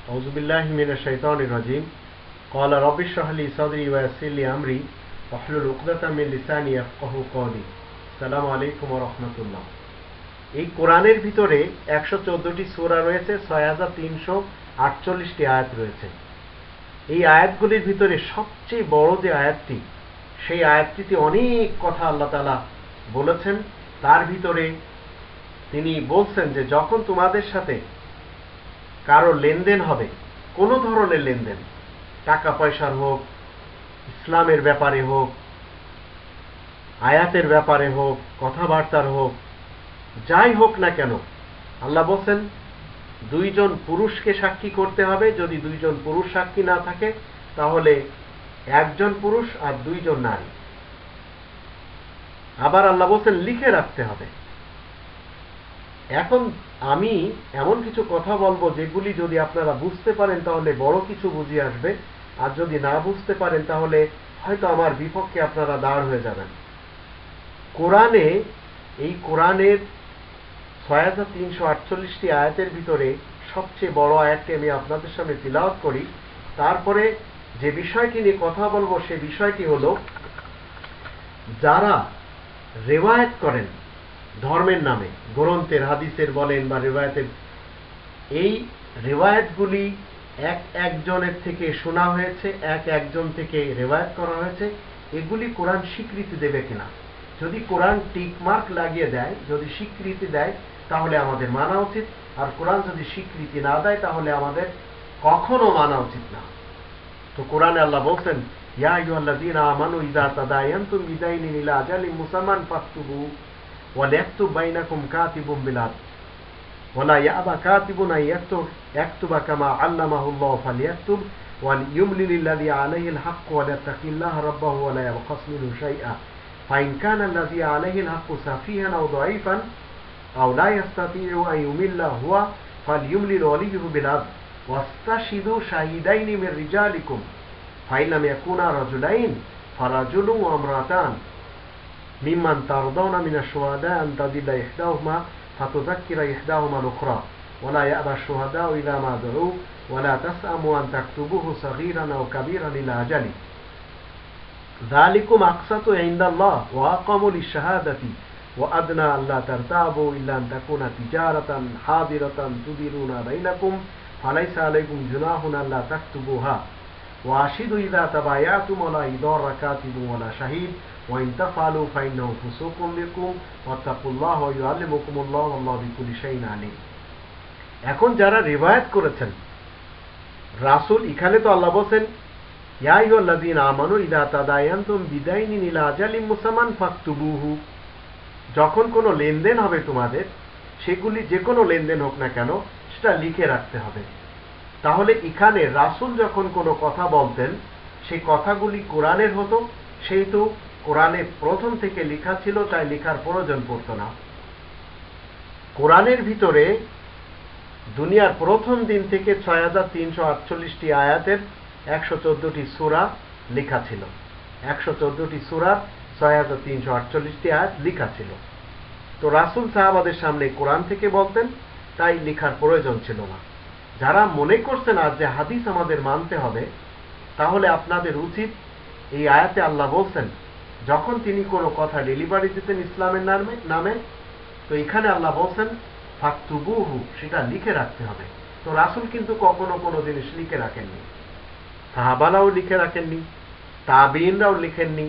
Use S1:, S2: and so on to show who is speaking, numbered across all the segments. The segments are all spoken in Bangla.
S1: أعوذ بالله من الشيطان الرجيم قال رب اشرح لي صدري ويسر لي أمري واحلل عقدة من লিসানি ইয়াফকাহু কওলি। আসসালামু আলাইকুম ওয়া রাহমাতুল্লাহ। এই কোরআনের ভিতরে 114টি সূরা রয়েছে, 6348টি আয়াত রয়েছে। এই আয়াতগুলির ভিতরে সবচেয়ে বড় যে আয়াতটি, সেই আয়াতটিতে অনেক কথা আল্লাহ তাআলা বলেছেন। তার ভিতরে তিনি বলছেন যে যখন তোমাদের সাথে কারো লেনদেন হবে, কোনো ধরনের লেনদেন, টাকা পয়সার হোক, ইসলামের ব্যাপারে হোক, আয়াতের ব্যাপারে হোক, কথাবার্তার হোক, যাই হোক না কেন, আল্লাহ বলছেন দুইজন পুরুষকে সাক্ষী করতে হবে। যদি দুইজন পুরুষ সাক্ষী না থাকে তাহলে একজন পুরুষ আর দুইজন নারী। আবার আল্লাহ বলছেন লিখে রাখতে হবে। এখন আমি এমন কিছু কথা বলবো যেগুলি যদি আপনারা বুঝতে পারেন তাহলে বড় কিছু বুঝিয়ে আসবে, আর যদি না বুঝতে পারেন তাহলে হয়তো আমার বিপক্ষে আপনারা দাঁড় হয়ে যাবেন। কোরআনে, এই কোরআনের 6348টি আয়াতের ভিতরে সবচেয়ে বড় আয়াতটি আমি আপনাদের সামনে তিলাওয়াত করি। তারপরে যে বিষয়টি নিয়ে কথা বলবো সে বিষয়টি হলো, যারা রিওয়ায়াত করেন ধর্মের নামে, গ্রন্থের, হাদিসের বলেন বা রিওয়ায়াতের, এই রিওয়ায়াতগুলি একজনের থেকে শোনা হয়েছে, একজন থেকে রিওয়ায়াত করা হয়েছে, এগুলি কোরআন স্বীকৃতি দেবে কিনা। যদি কোরআন টিক মার্ক লাগিয়ে দেয়, যদি স্বীকৃতি দেয় তাহলে আমাদের মানা উচিত, আর কোরআন যদি স্বীকৃতি না দেয় তাহলে আমাদের কখনো মানা উচিত না। তো কোরআনে আল্লাহ বলছেন, ইয়া আইয়ুহাল্লাযীনা আমানু ইযা তাদায়ানতুম বিদাইনিন ইলা আজালিন মুসাম্মান ফাকতুবু ওয়া লিয়াকতুব বাইনাকুম কাতিবুম বিল আদল ওয়া লা ইয়াবা কাতিবুন আন ইয়াকতুবা কামা আল্লামাহুল্লাহু ফালিয়াকতুব ওয়া লিইউমলিল্লাযী আলাইহিল হাক্কু ওয়া লিয়াত্তাকিল্লাহা রাব্বাহু ওয়া লা ইয়াবখাস মিনহু শাইআ ফাইন কানা আল্লাযী আলাইহিল হাক্কু সাফীহান আও দাঈফান আও লা ইস্তাতিউ আন ইউমিল্লা হুয়া ফালিইউমলিল ওয়ালিয়্যুহু বিল আদল ওয়াস্তাশহিদু শাহিদাইনি মির রিজালিকুম ফাইন লাম ইয়াকুনা রাজুলাইন ফারাজুলুন ওয়া ইমরাতান মিম্মান তারদাউনা মিনাশ শুহাদা আন তাদিল্লা ইহদাহুমা ফাতুযাক্কিরা ইহদাহুমা আল-উখরা ওয়া লা ইয়াবা আশ-শুহাদাউ ইযা মা দুউ ওয়া লা তাসআমু আন তাকতুবুহু সাগীরান আও কাবীরান ইলা আজালি যালিকুম আকসাতু ইনদাল্লাহ ওয়া আকামু লিশ-শাহাদাতি ওয়া আদনা আল্লা তারতাবু ইল্লা আন তাকুনা তিজারাতান হাদিরাতান তুদিরুনা বাইনাকুম ফালাইসা আলাইকুম জুনাহুন আল্লা তাকতুবুহা ওয়া আশহিদু ইযা তাবায়াতুম ওয়া লা ইদারা কাতিবুন ওয়া লা শাহীদ ওয়া ইন তাফআলু ফাইন্নাহু ফুসুকুম বিকুম ওয়াত্তাকুল্লাহা ওয়া ইউআল্লিমুকুমুল্লাহু ওয়াল্লাহু বিকুল্লি শাইইন আলীম। এখন যারা রিওয়ায়াত করেছেন রাসূল, এখানে তো আল্লাহ বলেন ইয়া আইয়ুহাল্লাযীনা আমানু ইযা তাদায়ানতুম বিদাইনিন ইলা আজালিন মুসাম্মান ফাকতুবুহু, যখন কোনো লেনদেন হবে তোমাদের, সেগুলি যে কোনো লেনদেন হোক না কেন সেটা লিখে রাখতে হবে। তাহলে এখানে রাসূল যখন কোনো কথা বলতেন সেই কথাগুলি কোরআনের হতো, সেহেতু কোরআনে প্রথম থেকে লেখা ছিল, তাই লেখার প্রয়োজন পড়তো না। কোরআনের ভিতরে দুনিয়ার প্রথম দিন থেকে 6348টি আয়াতের 114টি সূরা লেখা ছিল। 114টি সূরা 6348টি আয়াত লেখা ছিল। তো রাসূল সাহাবাদের সামনে কোরআন থেকে বলতেন, তাই লেখার প্রয়োজন ছিল না। যারা মনে করছেন আজ যে হাদিস আমাদের মানতে হবে, তাহলে আপনাদের উচিত, এই আয়াতে আল্লাহ বলছেন যখন তিনি কোনো কথা ডেলিভারি দিতেন ইসলামের নামে, তো এখানে আল্লাহ বলছেন ফাকতুবুহু, সেটা লিখে রাখতে হবে। তো রাসূল কিন্তু কখনো কোনো জিনিস লিখে রাখেননি, সাহাবারাও লিখে রাখেননি, তাবিঈনরাও লিখেননি,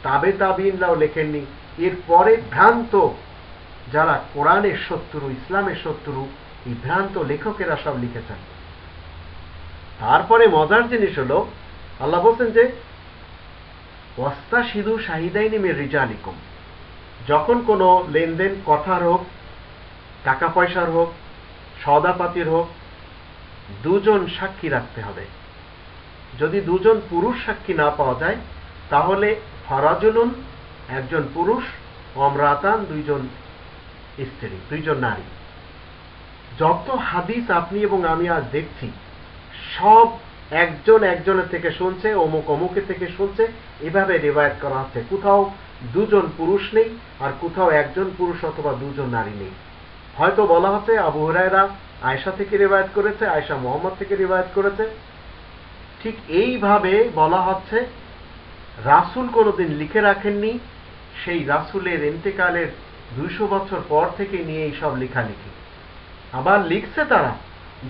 S1: তাবে তাবিঈনরাও লেখেননি। এরপরে ভ্রান্ত যারা কোরআনের শত্রু, ইসলামের শত্রু, এই ভ্রান্ত লেখকেরা সব লিখেছেন। তারপরে মজার জিনিস হলো আল্লাহ বলছেন যে ওয়াস্তাশহিদু শাহিদাইনি মির রিজালিকুম, যখন কোনো লেনদেন, কথার হোক, টাকা পয়সার হোক, সওদাপাতির হোক, দুজন সাক্ষী রাখতে হবে। যদি দুজন পুরুষ সাক্ষী না পাওয়া যায় তাহলে ফারাজুলুন, একজন পুরুষ, ইমরাতান, দুইজন স্ত্রী, দুইজন নারী। যত হাদিস আপনি এবং আমি আজ দেখছি সব একজন একজনের থেকে শুনছে, অমুক অমুকের থেকে শুনছে, এভাবে রিওয়ায়াত করা হচ্ছে। কোথাও দুজন পুরুষ নেই আর কোথাও একজন পুরুষ অথবা দুজন নারী নেই। হয়তো বলা হচ্ছে আবু হুরায়রা আয়েশা থেকে রিওয়ায়াত করেছে, আয়েশা মুহাম্মদ থেকে রিওয়ায়াত করেছে। ঠিক এইভাবে বলা হচ্ছে রাসূল কোনোদিন লিখে রাখেননি, সেই রাসূলের ইন্তেকালের 200 বছর পর থেকে নিয়ে এই সব লেখালেখি। আবার লিখছে তারা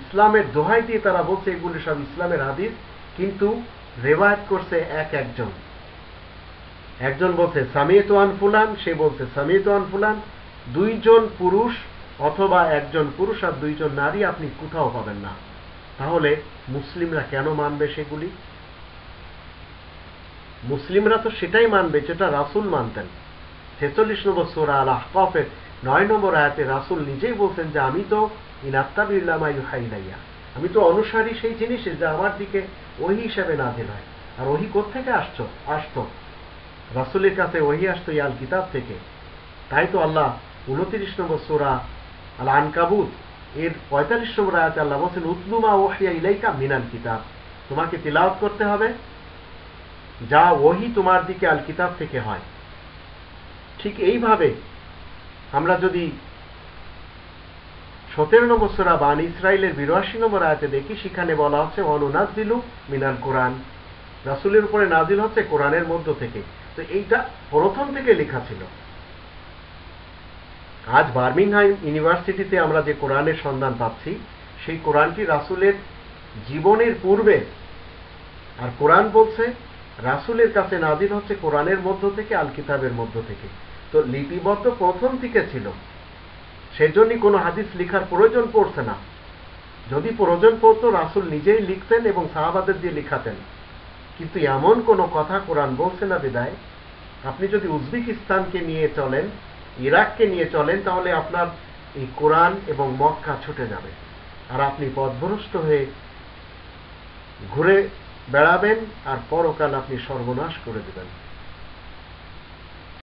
S1: ইসলামের দোহাই দিয়ে, তারা বলছে এগুলি সব ইসলামের হাদিস, কিন্তু রিওয়ায়াত করছে একজন। একজন বলছে সামিয়তু আন ফুলান, সে বলছে সামিয়তু আন ফুলান। দুইজন পুরুষ অথবা একজন পুরুষ আর দুইজন নারী আপনি কোথাও পাবেন না। তাহলে মুসলিমরা কেন মানবে সেগুলি? মুসলিমরা তো সেটাই মানবে যেটা রাসূল মানতেন। 46 নম্বর সূরা আল আহকাফের 9 নম্বর আয়াতে রাসূল নিজেই বলছেন যে আমি তো ইনাত্তাবিল্লা মা ইউহা ইলাইয়া, আমি তো অনুসারী সেই জিনিসের যা আমার দিকে ওহী হিসেবে নাযিল হয়। আর ওহী কোত্থেকে আসতো? রাসূলের কাছে ওহী আসতো আল কিতাব থেকে। তাই তো আল্লাহ 29 নম্বর সূরা আল আনকাবুত এর 45 নম্বর আয়াতে আল্লাহ বলেন উতলু মা ওহিয়া ইলাইকা মিনাল কিতাব, তোমাকে তিলাওয়াত করতে হবে যা ওহী তোমার দিকে আল কিতাব থেকে হয়। ঠিক এইভাবে আমরা যদি 17 নম্বর সূরা বানী ইসরাঈলের 82 নম্বর আয়াতে দেখি, সেখানে বলা হচ্ছে ওয়ানুনাজ্জিলু মিনাল কোরআন, রাসূলের উপরে নাজিল হচ্ছে কোরআনের মধ্য থেকে। তো এইটা প্রথম থেকে লেখা ছিল। আজ বার্মিংহাম ইউনিভার্সিটিতে আমরা যে কোরআনের সন্ধান পাচ্ছি, সেই কোরআনটি রাসূলের জীবনের পূর্বে। আর কোরআন বলছে রাসূলের কাছে নাজিল হচ্ছে কোরআনের মধ্য থেকে, আল কিতাবের মধ্য থেকে। তো লিপিবদ্ধ প্রথম থেকে ছিল, সেজন্যই কোনো হাদিস লেখার প্রয়োজন পড়ছে না। যদি প্রয়োজন পড়তো রাসূল নিজেই লিখতেন এবং সাহাবাদের দিয়ে লিখাতেন। কিন্তু এমন কোনো কথা কোরআন বলছে না বিদায় আপনি যদি উজবেকিস্তানকে নিয়ে চলেন, ইরাককে নিয়ে চলেন, তাহলে আপনার এই কোরআন এবং মক্কা ছুটে যাবে, আর আপনি পথভ্রষ্ট হয়ে ঘুরে বেড়াবেন, আর পরকাল আপনি সর্বনাশ করে দেবেন।